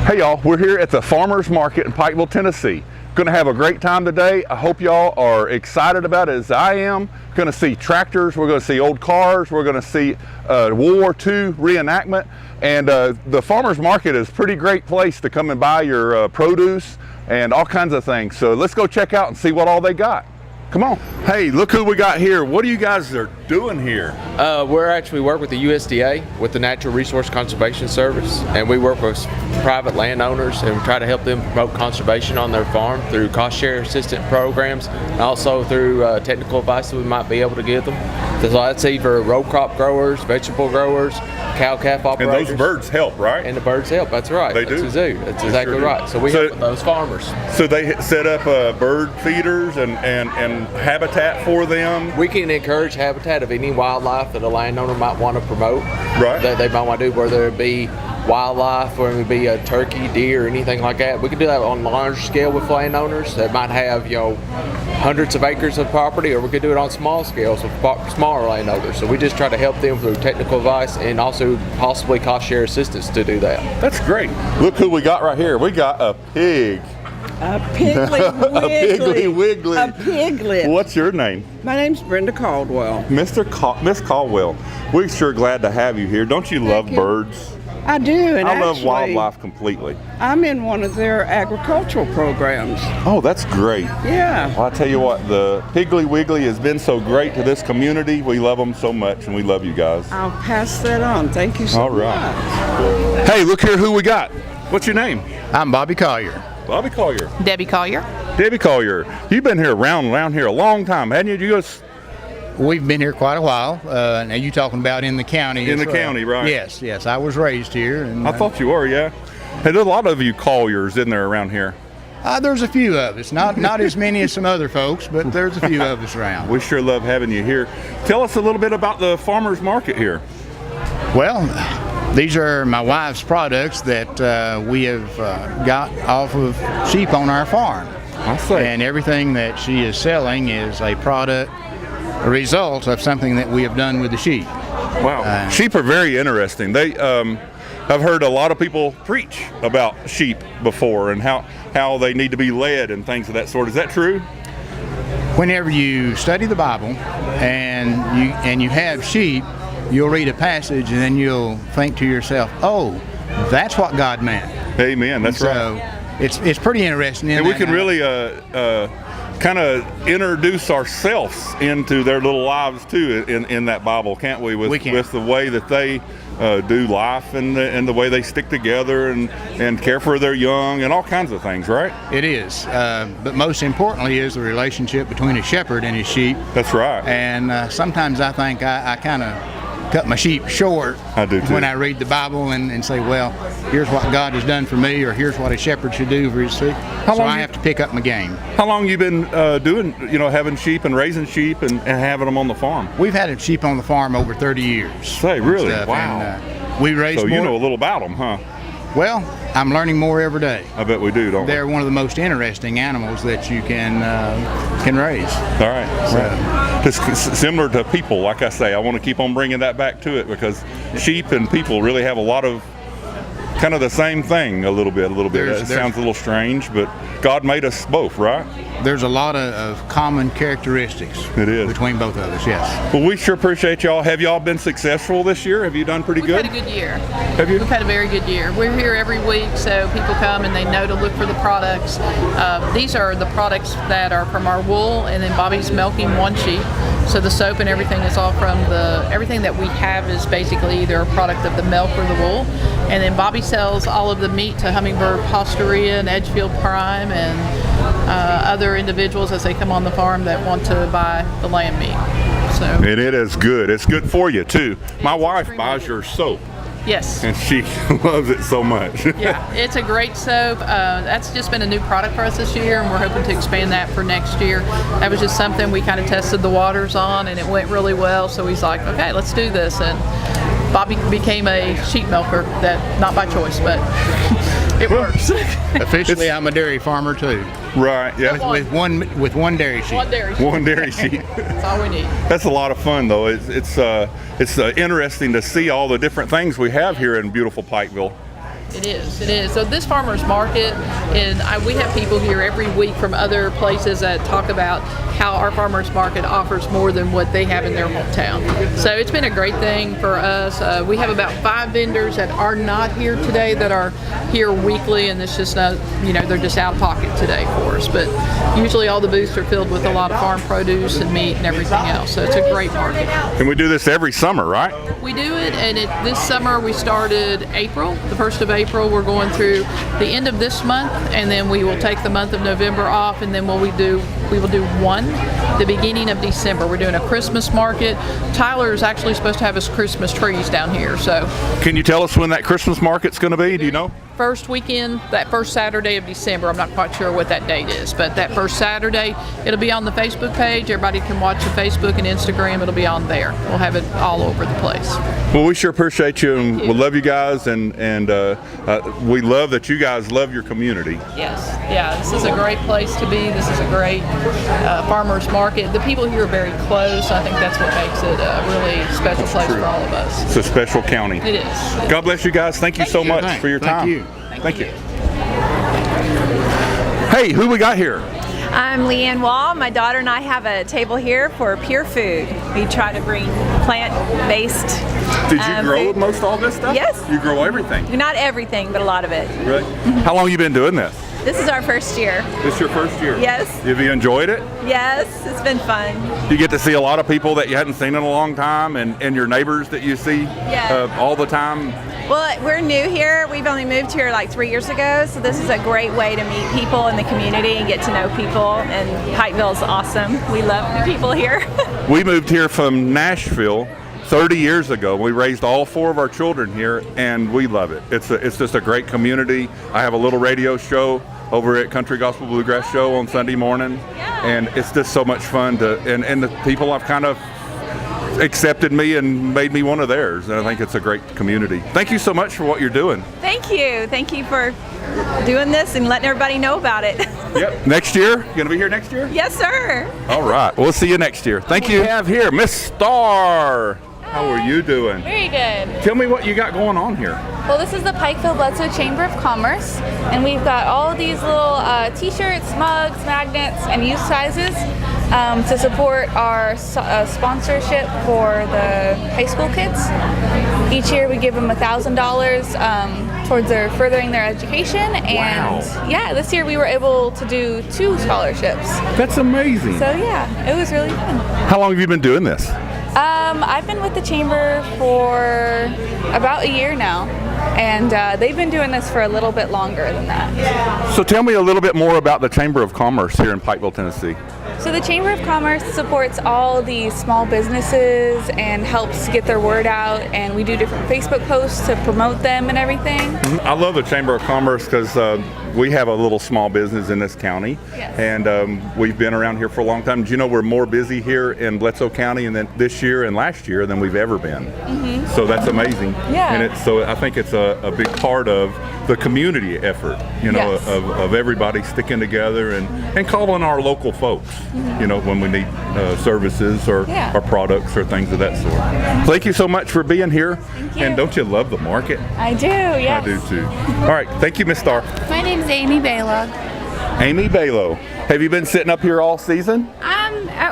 Hey y'all, we're here at the Farmers Market in Pikeville, Tennessee. Gonna have a great time today. I hope y'all are excited about it as I am. Gonna see tractors, we're gonna see old cars, we're gonna see World War II reenactment. And the Farmers Market is a pretty great place to come and buy your produce and all kinds of things. So let's go check out and see what all they got. Come on. Hey, look who we got here. What are you guys are doing here? We're actually work with the USDA, with the Natural Resource Conservation Service, and we work with private landowners and try to help them promote conservation on their farm through cost share assistance programs, and also through technical advice that we might be able to give them. So that's either row crop growers, vegetable growers, cow-calf operators. And those birds help, right? And the birds help, that's right. They do. That's the zoo. That's exactly sure right. So we help with those farmers. So they set up bird feeders and habitat for them? We can encourage habitat of any wildlife that a landowner might want to promote. Right. That they might want to do, whether it be wildlife or it would be a turkey, deer, anything like that. We can do that on a large scale with landowners that might have, hundreds of acres of property, or we could do it on small scales with smaller landowners. So we just try to help them through technical advice and also possibly cost share assistance to do that. That's great. Look who we got right here. We got a pig. A piggly wiggly. A piggly wiggly. A piglet. What's your name? My name's Brenda Caldwell. Miss Caldwell, we're sure glad to have you here. Don't you love birds? I do, and I love actually, wildlife completely. I'm in one of their agricultural programs. Oh, that's great. Yeah. Well, I tell you what, the Piggly Wiggly has been so great to this community. We love them so much, and we love you guys. I'll pass that on. Thank you so All right. much. Hey, look here who we got. What's your name? I'm Bobby Collier. Bobby Collier. Debbie Collier. Debbie Collier. You've been here around here a long time, hadn't you? We've been here quite a while. Now you talking about in the county? In the county, right? Yes. I was raised here. And, I thought you were, yeah. Hey, there's a lot of you Colliers in there around here. There's a few of us. Not as many as some other folks, but there's a few of us around. We sure love having you here. Tell us a little bit about the farmers market here. Well, these are my wife's products that we have got off of sheep on our farm. I see. And everything that she is selling is a result of something that we have done with the sheep. Wow. Sheep are very interesting. I've heard a lot of people preach about sheep before and how they need to be led and things of that sort. Is that true? Whenever you study the Bible and you have sheep, you'll read a passage and then you'll think to yourself, oh, that's what God meant. Amen. That's right. So it's pretty interesting. And we can really kind of introduce ourselves into their little lives too in that Bible, can't we? We can. With the way that they do life and the way they stick together and care for their young and all kinds of things, right? It is, but most importantly is the relationship between a shepherd and his sheep. That's right. And sometimes I think I kind of cut my sheep short. I do too. When I read the Bible and say, well, here's what God has done for me, or here's what a shepherd should do for his sheep. So I have to pick up my game. How long you been doing, having sheep and raising sheep and having them on the farm? We've had sheep on the farm over 30 years. Say, really? Stuff. Wow. And, we raise so more. You know a little about them, huh? Well, I'm learning more every day. I bet we do, don't we? They're one of the most interesting animals that you can raise. All right. So, just similar to people, like I say, I want to keep on bringing that back to it because sheep and people really have a lot of kind of the same thing a little bit. It sounds a little strange, but God made us both, right? There's a lot of common characteristics between both of us, yes. Well, we sure appreciate y'all. Have y'all been successful this year? Have you done pretty good? We've had a good year. Have you? We've had a very good year. We're here every week, so people come and they know to look for the products. These are the products that are from our wool, and then Bobby's milking one sheep. So the soap and everything is all from everything that we have is basically either a product of the milk or the wool. And then Bobby sells all of the meat to Hummingbird Pastoria and Edgefield Prime and other individuals as they come on the farm that want to buy the lamb meat. So. And it is good. It's good for you too. My wife buys your soap. Yes. And she loves it so much. Yeah, it's a great soap. That's just been a new product for us this year, and we're hoping to expand that for next year. That was just something we kind of tested the waters on, and it went really well. So he's like, okay, let's do this. And Bobby became a sheep milker, that not by choice, but it works. Officially, I'm a dairy farmer too. Right. Yeah. With one dairy sheep. One dairy sheep. One dairy sheep. That's all we need. That's a lot of fun, though. It's interesting to see all the different things we have here in beautiful Pikeville. It is. It is. So this farmers market, and we have people here every week from other places that talk about how our farmers market offers more than what they have in their hometown. So it's been a great thing for us. We have about 5 vendors that are not here today that are here weekly, and it's just not, they're just out of pocket today for us. But usually all the booths are filled with a lot of farm produce and meat and everything else. So it's a great market. And we do this every summer, right? We do it, and this summer we started April, the 1st of April. We're going through the end of this month, and then we will take the month of November off, and then we will do one the beginning of December. We're doing a Christmas market. Tyler is actually supposed to have his Christmas trees down here. So, can you tell us when that Christmas market's going to be? Do you know? First weekend, that first Saturday of December. I'm not quite sure what that date is, but that first Saturday, it'll be on the Facebook page. Everybody can watch the Facebook and Instagram. It'll be on there. We'll have it all over the place. Well, we sure appreciate you, and we love you guys, and we love that you guys love your community. Yes, yeah, this is a great place to be. This is a great farmers market. The people here are very close. I think that's what makes it a really special place for all of us. It's a special county. It is. God bless you guys. Thank you so much for your time. Thank you. Thank you. Hey, who we got here? I'm Leanne Wall. My daughter and I have a table here for Pure Food. We try to bring plant-based Did you grow food. most all this stuff? Yes. You grow everything? Not everything, but a lot of it. Really? How long have you been doing this? This is our first year. This is your first year? Yes. Have you enjoyed it? Yes, it's been fun. You get to see a lot of people that you hadn't seen in a long time, and your neighbors that you see all the time. Well, we're new here. We've only moved here like 3 years ago, so this is a great way to meet people in the community and get to know people, and Pikeville's awesome. We love the people here. We moved here from Nashville 30 years ago. We raised all 4 of our children here, and we love it. It's just a great community. I have a little radio show over at Country Gospel Bluegrass Show on Sunday morning, and it's just so much fun and the people have kind of accepted me and made me one of theirs, and I think it's a great community. Thank you so much for what you're doing. Thank you. Thank you for doing this and letting everybody know about it. Yep. Next year? You gonna be here next year? Yes, sir. All right. We'll see you next year. Thank you. We have here Miss Star. How are you doing? Very good. Tell me what you got going on here. Well, this is the Pikeville Bledsoe Chamber of Commerce, and we've got all these little t-shirts, mugs, magnets, and youth sizes to support our sponsorship for the high school kids. Each year we give them $1,000 towards their furthering their education, and yeah, this year we were able to do 2 scholarships. That's amazing. So yeah, it was really fun. How long have you been doing this? I've been with the chamber for about a year now, and they've been doing this for a little bit longer than that. So tell me a little bit more about the Chamber of Commerce here in Pikeville, Tennessee. So the Chamber of Commerce supports all these small businesses and helps get their word out, and we do different Facebook posts to promote them and everything. I love the Chamber of Commerce because we have a little small business in this county, and we've been around here for a long time. Do you know we're more busy here in Bledsoe County and then this year and last year than we've ever been? So that's amazing. Yeah. And so I think it's a big part of the community effort, of everybody sticking together and calling our local folks, when we need services or products or things of that sort. Thank you so much for being here. Thank you. And don't you love the market? I do, yes. I do too. All right, thank you, Miss Star. My name's Amy Baylog. Amy Balo, have you been sitting up here all season?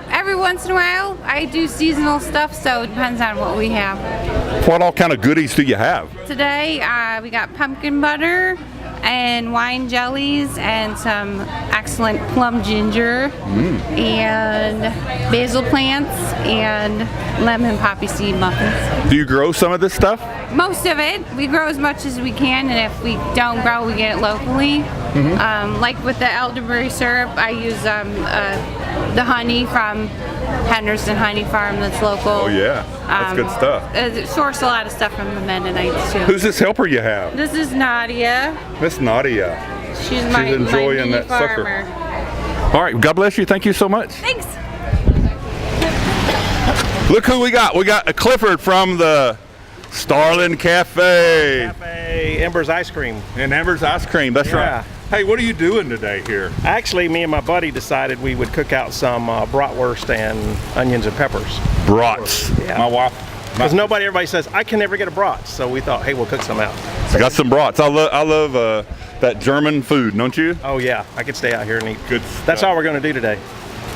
Every once in a while, I do seasonal stuff, so it depends on what we have. What all kind of goodies do you have? Today, we got pumpkin butter and wine jellies and some excellent plum ginger and basil plants and lemon poppy seed muffins. Do you grow some of this stuff? Most of it. We grow as much as we can, and if we don't grow, we get it locally. Like with the elderberry syrup, I use the honey from Henderson Honey Farm that's local. Oh yeah, that's good stuff. Source a lot of stuff from the Mennonites too. Who's this helper you have? This is Nadia. Miss Nadia. She's my enjoying mini that sucker. farmer. All right, God bless you. Thank you so much. Thanks. Look who we got. We got a Clifford from the Starland Cafe. Ember's Ice Cream. And Amber's Ice Cream, that's right. Hey, what are you doing today here? Actually, me and my buddy decided we would cook out some bratwurst and onions and peppers. Brats. Yeah. My wife. Because everybody says, I can never get a brat. So we thought, hey, we'll cook some out. So got some brats. I love that German food, don't you? Oh yeah, I could stay out here and eat. Good That's stuff. all we're going to do today.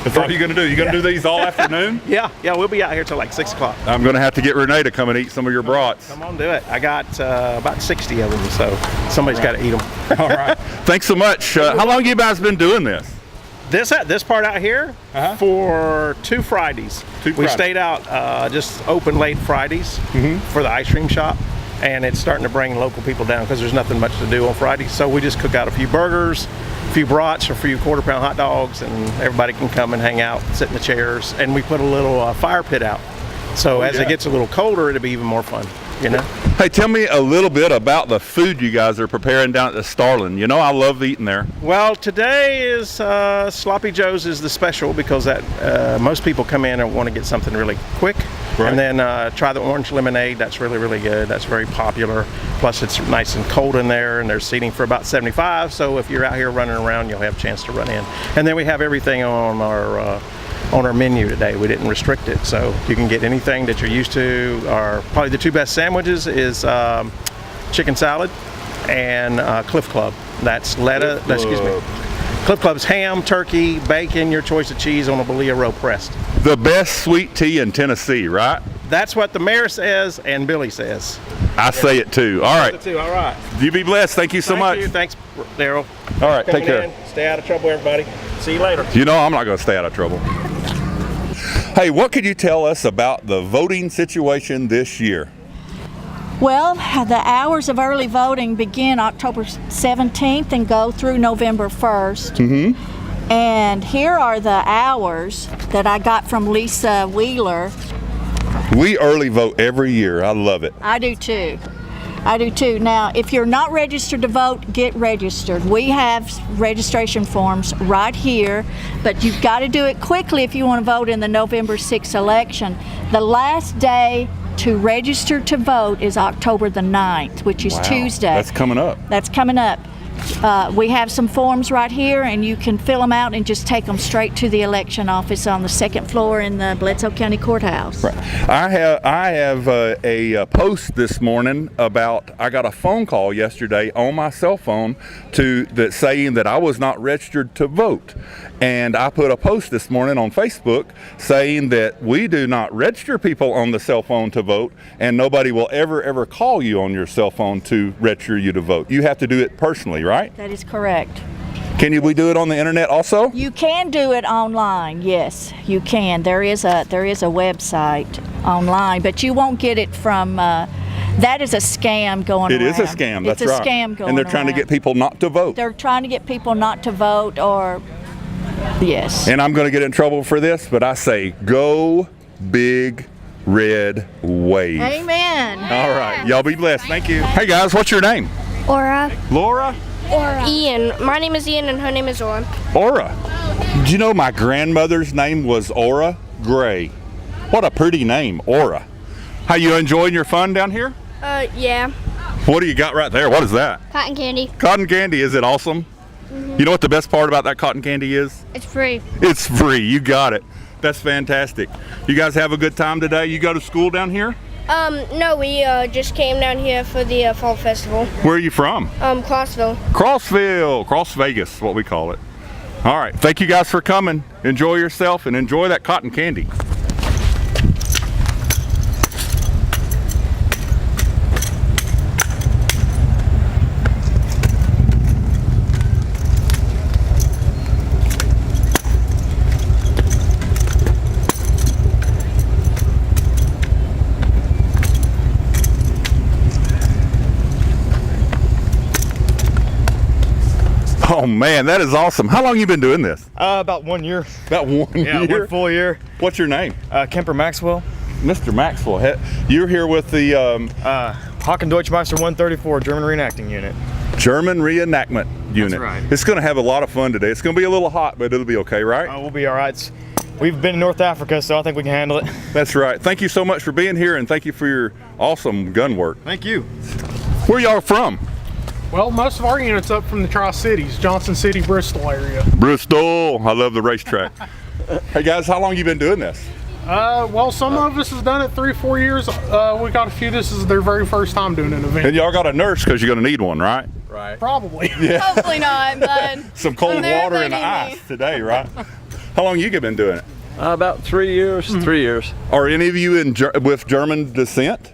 That's all you're going to do. You're going to do these all afternoon? Yeah, we'll be out here till like 6 o'clock. I'm going to have to get Renee to come and eat some of your brats. Come on, do it. I got about 60 of them, so somebody's got to eat them. All right. Thanks so much. How long you guys been doing this? This part out here for 2 Fridays. We stayed out, just open late Fridays for the ice cream shop, and it's starting to bring local people down because there's nothing much to do on Fridays. So we just cook out a few burgers, a few brats, a few quarter-pound hot dogs, and everybody can come and hang out, sit in the chairs, and we put a little fire pit out. So as it gets a little colder, it'll be even more fun, you know? Hey, tell me a little bit about the food you guys are preparing down at the Starland. You know I love eating there. Well, today is Sloppy Joe's is the special because that most people come in and want to get something really quick. Right. And then try the orange lemonade. That's really, really good. That's very popular. Plus, it's nice and cold in there, and there's seating for about 75. So if you're out here running around, you'll have a chance to run in. And then we have everything on our menu today. We didn't restrict it, so you can get anything that you're used to. Probably the 2 best sandwiches is chicken salad and Cliff Club. That's Cliff Club's ham, turkey, bacon, your choice of cheese on a bolillo pressed. The best sweet tea in Tennessee, right? That's what the mayor says and Billy says. I say it too. All right. All right. You be blessed. Thank you so much. Thanks, Daryl. All right. Take care. Stay out of trouble, everybody. See you later. You know I'm not going to stay out of trouble. Hey, what could you tell us about the voting situation this year? Well, the hours of early voting begin October 17th and go through November 1st. And here are the hours that I got from Lisa Wheeler. We early vote every year. I love it. I do too. Now, if you're not registered to vote, get registered. We have registration forms right here, but you've got to do it quickly if you want to vote in the November 6th election. The last day to register to vote is October the 9th, which is Tuesday. That's coming up. We have some forms right here, and you can fill them out and just take them straight to the election office on the 2nd floor in the Bledsoe County Courthouse. Right. I have a post this morning about, I got a phone call yesterday on my cell phone saying that I was not registered to vote. And I put a post this morning on Facebook saying that we do not register people on the cell phone to vote, and nobody will ever call you on your cell phone to register you to vote. You have to do it personally, right? That is correct. We do it on the internet also? You can do it online, yes, you can. There is a website online, but you won't get it from, that is a scam going around. It is a scam, that's right. It's a scam going around. And they're trying to get people not to vote. They're trying to get people not to vote, or, yes. And I'm going to get in trouble for this, but I say, go big red wave. Amen. All right, y'all be blessed. Thank you. Hey guys, what's your name? Aura. Laura? Aura. Ian. My name is Ian and her name is Aura. Aura. Did you know my grandmother's name was Aura Gray? What a pretty name, Aura. How you enjoying your fun down here? Yeah. What do you got right there? What is that? Cotton candy. Cotton candy, is it awesome? You know what the best part about that cotton candy is? It's free. It's free, you got it. That's fantastic. You guys have a good time today? You go to school down here? No, we just came down here for the fall festival. Where are you from? Crossville. Crossville, Cross Vegas, what we call it. All right, thank you guys for coming. Enjoy yourself and enjoy that cotton candy. Oh man, that is awesome. How long you been doing this? About 1 year. About 1 year? Yeah, 1 full year. What's your name? Kemper Maxwell. Mr. Maxwell. You're here with the Hockendeutschmeister 134 German reenacting unit. German reenactment unit. That's right. It's going to have a lot of fun today. It's going to be a little hot, but it'll be okay, right? We'll be all right. We've been in North Africa, so I think we can handle it. That's right. Thank you so much for being here, and thank you for your awesome gun work. Thank you. Where y'all from? Well, most of our units up from the Tri-Cities, Johnson City, Bristol area. Bristol. I love the racetrack. Hey guys, how long you been doing this? Well, some of us has done it 3 or 4 years. We got a few. This is their very first time doing an event. And y'all got a nurse because you're going to need one, right? Right. Probably. Yeah. Hopefully not, but Some cold water and ice today, right? How long you been doing it? About 3 years. 3 years. Are any of you with German descent?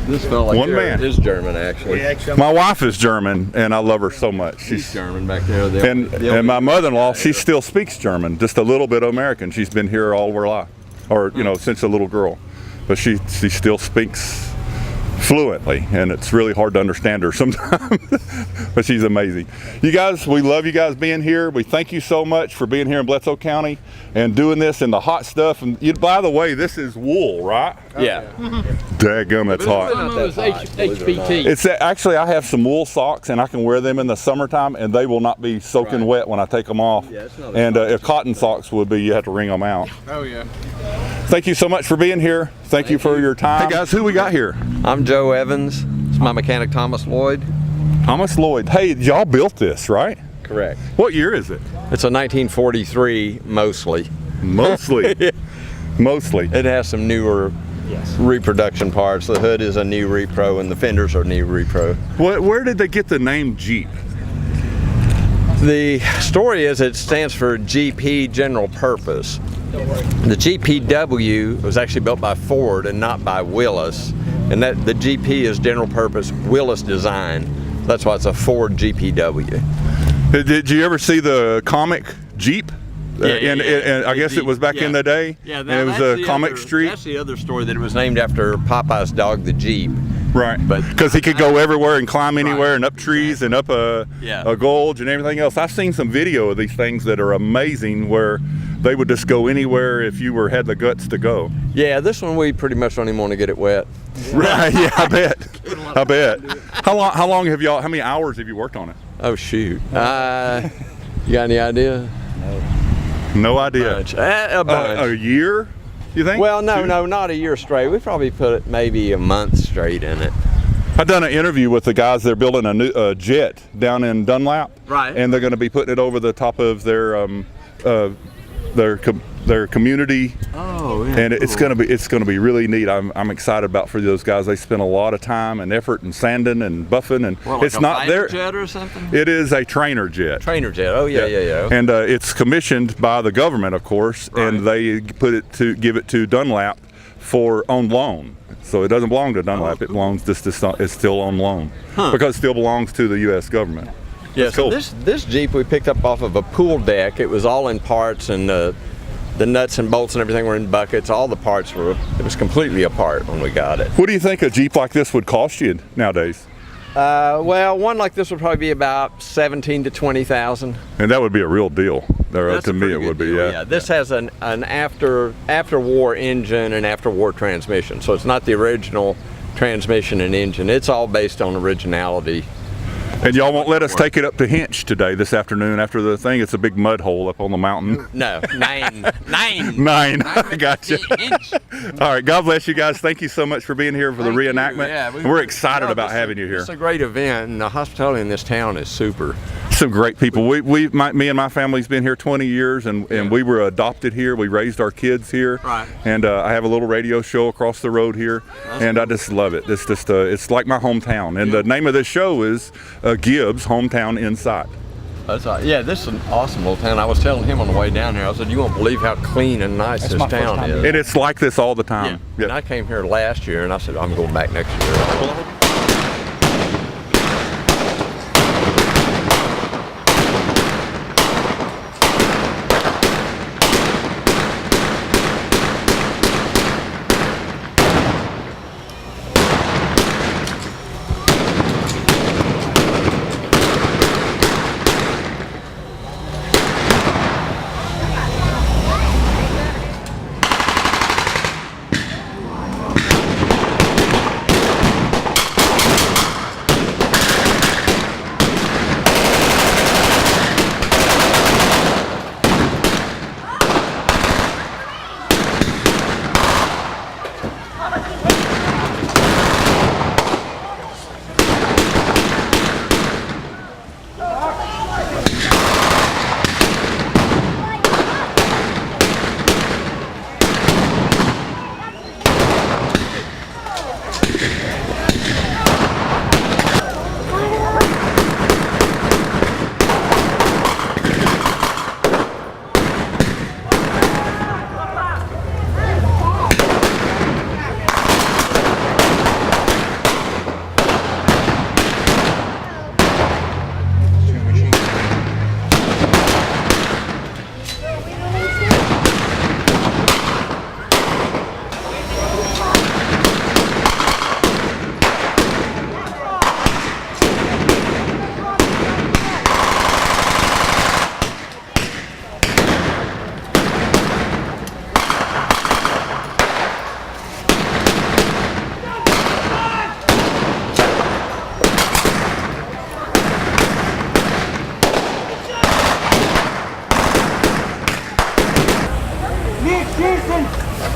This fella One here man. is German, actually. My wife is German, and I love her so much. She's German back there. And my mother-in-law, she still speaks German, just a little bit American. She's been here all her life, or since a little girl, but she still speaks fluently, and it's really hard to understand her sometimes. But she's amazing. You guys, we love you guys being here. We thank you so much for being here in Bledsoe County and doing this and the hot stuff. And by the way, this is wool, right? Yeah. Daggum, it's hot. HBT. It's actually, I have some wool socks, and I can wear them in the summertime, and they will not be soaking wet when I take them off. Yeah, it's not and if cotton socks would be, you have to wring them out. Oh, yeah. Thank you so much for being here. Thank you for your time. Hey guys, who we got here? I'm Joe Evans. It's my mechanic, Thomas Lloyd. Thomas Lloyd. Hey, y'all built this, right? Correct. What year is it? It's a 1943, mostly. Mostly? Mostly. It has some newer reproduction parts. The hood is a new repro and the fenders are new repro. Where did they get the name Jeep? The story is it stands for GP, General Purpose. The GPW was actually built by Ford and not by Willis, and that the GP is General Purpose Willis Design. That's why it's a Ford GPW. Did you ever see the comic Jeep? And I guess it was back in the day. Yeah, and it was a comic street. That's the other story, that it was named after Popeye's dog, the Jeep. Right, because he could go everywhere and climb anywhere and up trees and up a gulch and everything else. I've seen some video of these things that are amazing where they would just go anywhere if you had the guts to go. Yeah, this one we pretty much don't even want to get it wet. Right, yeah, I bet. How long have y'all, how many hours have you worked on it? Oh shoot. You got any idea? No idea. A bunch. A year, you think? Well, no, not a year straight. We probably put maybe a month straight in it. I've done an interview with the guys. They're building a new jet down in Dunlap, right? And they're going to be putting it over the top of their community. Oh, yeah. And it's going to be really neat. I'm excited about for those guys. They spend a lot of time and effort and sanding and buffing, and like it's not their jet or something. It is a trainer jet. Trainer jet. Oh yeah. Okay. And it's commissioned by the government, of course, and they give it to Dunlap on loan. So it doesn't belong to Dunlap. It belongs it's still on loan because it still belongs to the U.S. government. Yeah. So this Jeep we picked up off of a pool deck. It was all in parts, and the nuts and bolts and everything were in buckets. All the parts it was completely apart when we got it. What do you think a Jeep like this would cost you nowadays? Well, one like this would probably be about $17,000 to $20,000. And that would be a real deal. To me, it would be. Yeah. This has an after-war engine and after-war transmission, so it's not the original transmission and engine. It's all based on originality. And y'all won't let us take it up to Hinch today, this afternoon, after the thing. It's a big mud hole up on the mountain. No, nine. I got you. All right, God bless you guys. Thank you so much for being here for the reenactment. Yeah, we're excited about having you here. It's a great event, and the hospitality in this town is super. Some great people. Me and my family's been here 20 years, and we were adopted here. We raised our kids here. Right. And I have a little radio show across the road here, and I just love it. It's just it's like my hometown. And the name of this show is Gibbs, Hometown Insight. That's right. Yeah, this is an awesome little town. I was telling him on the way down here, I said, you won't believe how clean and nice this town is. And it's like this all the time. Yeah. And I came here last year, and I said, I'm going back next year.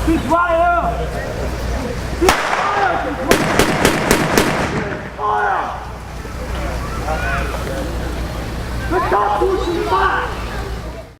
Keep right up. Keep fire. Fire. The top pushing back.